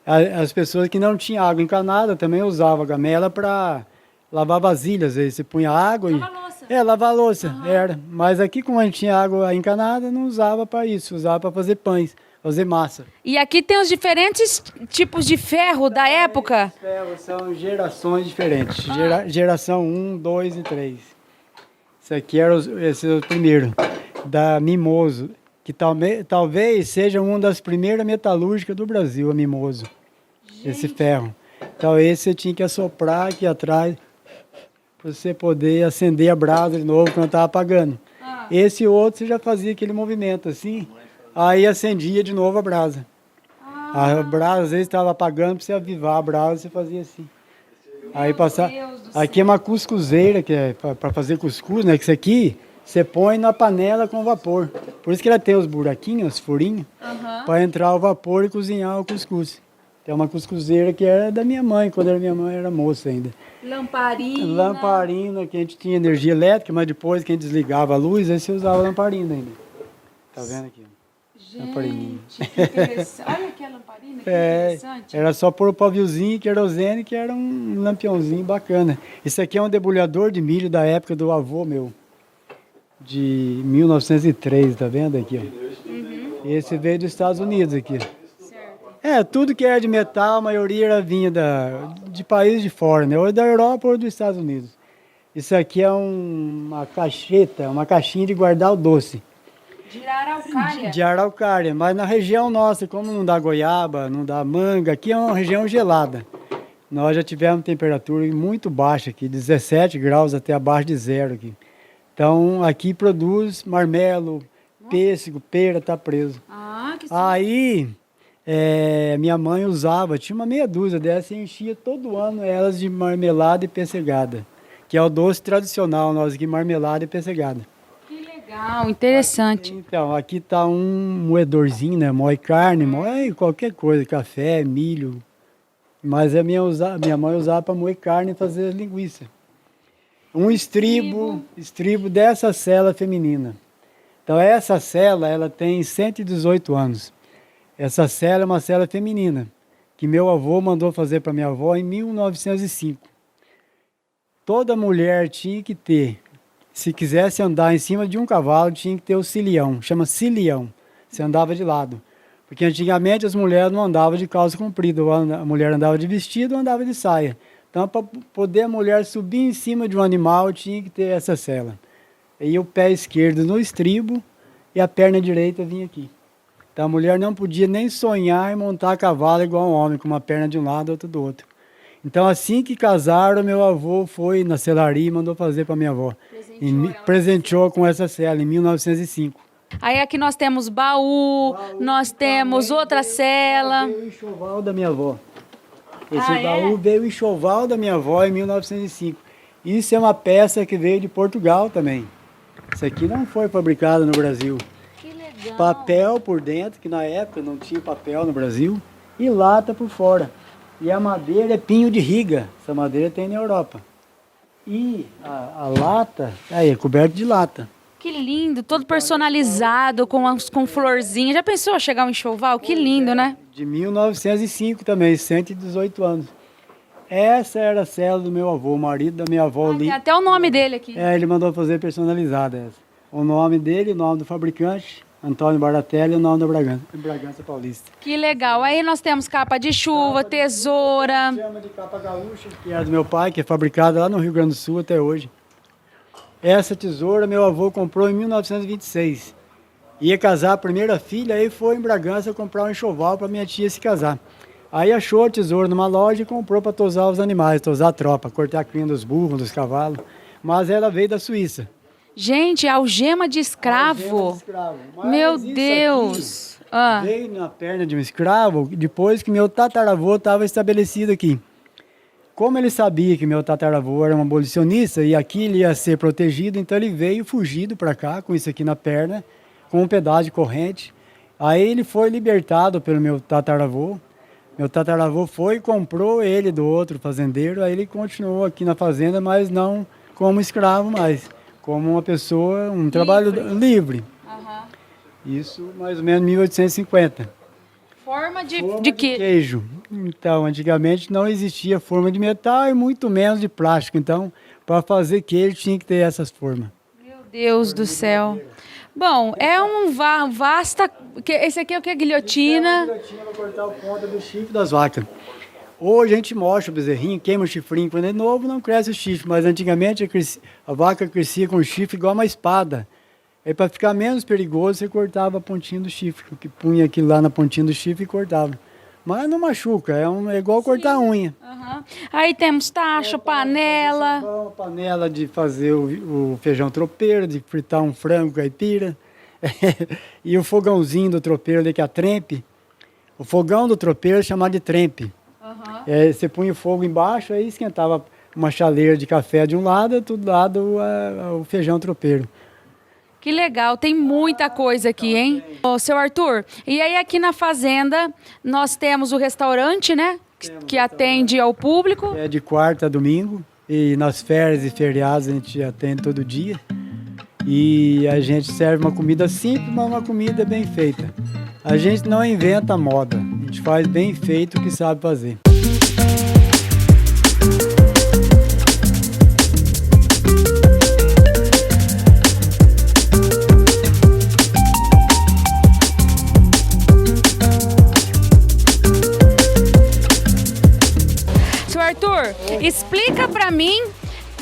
As pessoas que não tinham água encanada também usavam a gamela para lavar vasilhas. Aí você punha água e... Lavar louça. Lavar louça, era. Mas aqui, como a gente tinha água encanada, não usava para isso, usava para fazer pães, fazer massa. E aqui tem os diferentes tipos de ferro da época. Os ferros são gerações diferentes. Geração 1, 2 e 3. Esse aqui esse é o primeiro, da Mimoso, que talvez seja uma das primeiras metalúrgicas do Brasil, a Mimoso. Gente. Esse ferro. Então esse você tinha que assoprar aqui atrás, para você poder acender a brasa de novo quando estava apagando. Esse outro você já fazia aquele movimento assim, aí acendia de novo a brasa. A brasa às vezes estava apagando, para você avivar a brasa, você fazia assim. Aí passar. Aqui é uma cuscuzeira, que é para fazer cuscuz, né? Que isso aqui você põe na panela com vapor. Por isso que ela tem os buraquinhos, os furinhos, para entrar o vapor e cozinhar o cuscuz. Tem uma cuscuzeira que era da minha mãe, quando minha mãe era moça ainda. Lamparina, que a gente tinha energia elétrica, mas depois que a gente desligava a luz, aí você usava lamparina ainda. Tá vendo aqui? Gente, que interessante. Olha aqui a lamparina, que interessante. Era só pôr o paviozinho, querosene, que era um lampiãozinho bacana. Esse aqui é um debulhador de milho da época do avô meu, de 1903, tá vendo aqui? Ó. Esse veio dos Estados Unidos aqui. Tudo que era de metal, a maioria vinha de países de fora, né? Ou da Europa ou dos Estados Unidos. Isso aqui é uma cacheta, uma caixinha de guardar o doce. De araucária. De araucária, mas na região nossa, como não dá goiaba, não dá manga, aqui é uma região gelada. Nós já tivemos temperatura muito baixa aqui, 17 graus até abaixo de zero aqui. Então aqui produz marmelo, pêssego, pera, tá preso. Aí... minha mãe usava, tinha uma meia dúzia dessas e enchia todo ano elas de marmelada e pessegada, que é o doce tradicional nós aqui, marmelada e pessegada. Que legal, interessante. Então, aqui tá um moedorzinho, né? Moe carne, moe qualquer coisa, café, milho. Mas minha mãe usava para moer carne e fazer linguiça. Um estribo dessa cela feminina. Então, essa cela, ela tem 118 anos. Essa cela é uma cela feminina, que meu avô mandou fazer para minha avó em 1905. Toda mulher tinha que ter, se quisesse andar em cima de um cavalo, tinha que ter o cilião, chama cilião. Você andava de lado. Porque antigamente as mulheres não andavam de calça comprida, a mulher andava de vestido ou andava de saia. Então, para poder a mulher subir em cima de um animal, tinha que ter essa cela. E o pé esquerdo no estribo e a perna direita vinha aqui. Então a mulher não podia nem sonhar em montar a cavalo igual um homem, com uma perna de um lado e outra do outro. Então assim que casaram, meu avô foi na selaria e mandou fazer para minha avó. Presenteou com essa cela em 1905. Aí aqui nós temos baú, nós temos outra cela. Veio o enxoval da minha avó. Esse baú veio o enxoval da minha avó em 1905. Isso é uma peça que veio de Portugal também. Isso aqui não foi fabricado no Brasil. Papel por dentro, que na época não tinha papel no Brasil, e lata por fora. E a madeira é pinho de riga, essa madeira tem na Europa. E a lata, aí é coberto de lata. Que lindo, todo personalizado, com florzinha. Já pensou chegar um enxoval? Que lindo, né? De 1905 também, 118 anos. Essa era a cela do meu avô, o marido da minha avó. Tem até o nome dele aqui. Ele mandou fazer personalizada essa. O nome dele, o nome do fabricante, Antônio Baratelli, e o nome da Bragança Paulista. Que legal. Aí nós temos capa de chuva, tesoura. Chama de capa gaúcha, que é do meu pai, que é fabricada lá no Rio Grande do Sul até hoje. Essa tesoura meu avô comprou em 1926. Ia casar a primeira filha, aí foi em Bragança comprar um enxoval para minha tia se casar. Aí achou a tesoura numa loja e comprou para tosar os animais, tosar a tropa, cortar a crina dos burros, dos cavalos. Mas ela veio da Suíça. Gente, algema de escravo. Algema de escravo. Mas Meu isso Deus. aqui veio na perna de um escravo depois que meu tataravô estava estabelecido aqui. Como ele sabia que meu tataravô era um abolicionista e aqui ele ia ser protegido, então ele veio fugido para cá com isso aqui na perna, com um pedaço de corrente. Aí ele foi libertado pelo meu tataravô. Meu tataravô foi e comprou ele do outro fazendeiro, aí ele continuou aqui na fazenda, mas não como escravo mais, como uma pessoa, um trabalho livre. Isso mais ou menos 1850. Forma de queijo. Então, antigamente não existia forma de metal e muito menos de plástico. Então, para fazer queijo tinha que ter essas formas. Meu Deus do céu. Bom, é um vasta... Esse aqui é o que? Guilhotina? Guilhotina para cortar o ponta do chifre das vacas. Hoje a gente mostra o bezerrinho, queima o chifrinho. Quando é novo não cresce o chifre, mas antigamente a vaca crescia com o chifre igual uma espada. Aí para ficar menos perigoso você cortava a pontinha do chifre, que punha aquilo lá na pontinha do chifre e cortava. Mas não machuca, é igual cortar a unha. Aí temos tacho, panela. Panela de fazer o feijão tropeiro, de fritar um frango caipira. E o fogãozinho do tropeiro ali, que é a trempe. O fogão do tropeiro é chamado de trempe. Você punha o fogo embaixo, aí esquentava uma chaleira de café de um lado, do lado o feijão tropeiro. Que legal, tem muita coisa aqui, hein? Ô, seu Arthur, e aí aqui na fazenda nós temos o restaurante, né? Que atende ao público. É de quarta a domingo, e nas férias e feriados a gente atende todo dia. E a gente serve uma comida simples, mas uma comida bem feita. A gente não inventa moda, a gente faz bem feito o que sabe fazer. Arthur, explica pra mim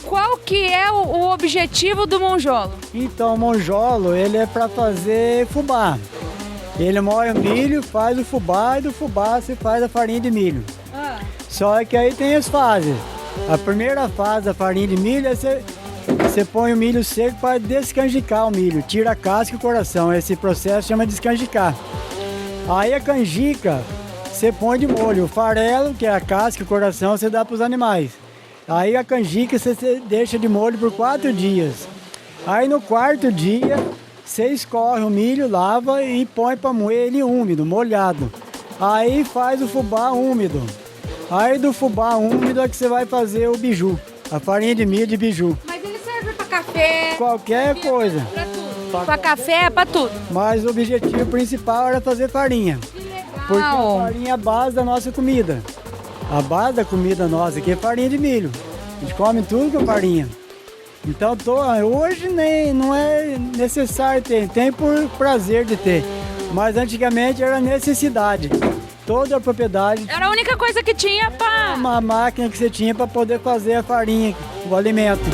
qual que é o objetivo do monjolo. Então, o monjolo, ele é para fazer fubá. Ele moe o milho, faz o fubá, e do fubá você faz a farinha de milho. Só que aí tem as fases. A primeira fase da farinha de milho é você põe o milho seco para descanjicar o milho, tira a casca e o coração. Esse processo chama de descanjicar. Aí a canjica, você põe de molho o farelo, que é a casca e o coração, você dá para os animais. Aí a canjica você deixa de molho por 4 dias. Aí no 4º dia, você escorre o milho, lava e põe para moer ele úmido, molhado. Aí faz o fubá úmido. Aí do fubá úmido é que você vai fazer o biju, a farinha de milho de biju. Mas ele serve para café? Qualquer coisa. Para tudo? Para café, para tudo. Mas o objetivo principal era fazer farinha. Porque a farinha é a base da nossa comida. A base da comida nossa aqui é farinha de milho. A gente come tudo com farinha. Então hoje nem não é necessário ter, tem por prazer de ter. Mas antigamente era necessidade. Toda a propriedade. Era a única coisa que tinha para... Uma máquina que você tinha para poder fazer a farinha, o alimento.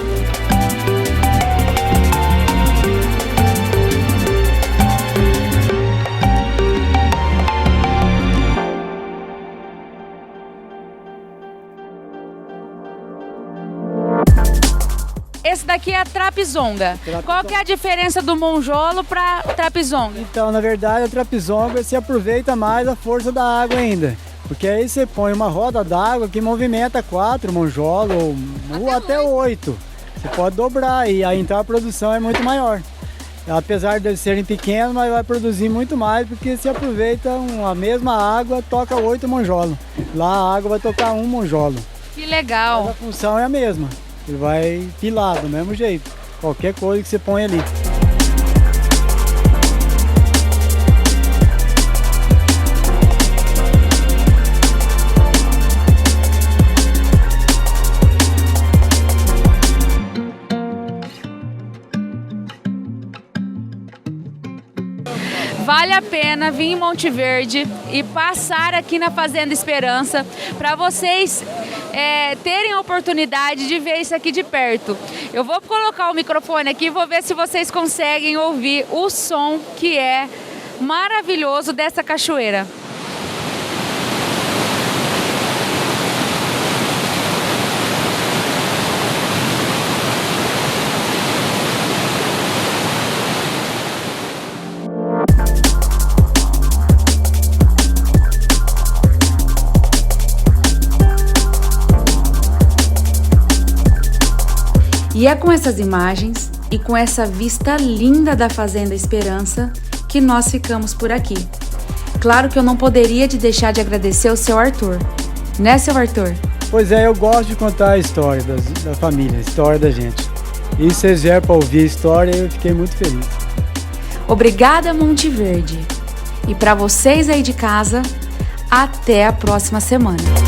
Esse daqui é a trapizonga. Qual que é a diferença do monjolo para trapizonga? Então, na verdade, a trapizonga se aproveita mais a força da água ainda. Porque aí você põe uma roda d'água que movimenta 4 monjolos ou até 8. Você pode dobrar e aí então a produção é muito maior. Apesar de eles serem pequenos, mas vai produzir muito mais porque se aproveita a mesma água, toca 8 monjolos. Lá a água vai tocar 1 monjolo. Que legal. Mas a função é a mesma. Ele vai pilar do mesmo jeito, qualquer coisa que você põe ali. Vale a pena vir em Monte Verde e passar aqui na Fazenda Esperança para vocês terem a oportunidade de ver isso aqui de perto. Eu vou colocar o microfone aqui e vou ver se vocês conseguem ouvir o som que é maravilhoso dessa cachoeira. E é com essas imagens e com essa vista linda da Fazenda Esperança que nós ficamos por aqui. Claro que eu não poderia deixar de agradecer ao seu Arthur. Né, seu Arthur? Pois é, eu gosto de contar a história da família, a história da gente. E se vocês vieram para ouvir a história, eu fiquei muito feliz. Obrigada, Monte Verde. E para vocês aí de casa, até a próxima semana.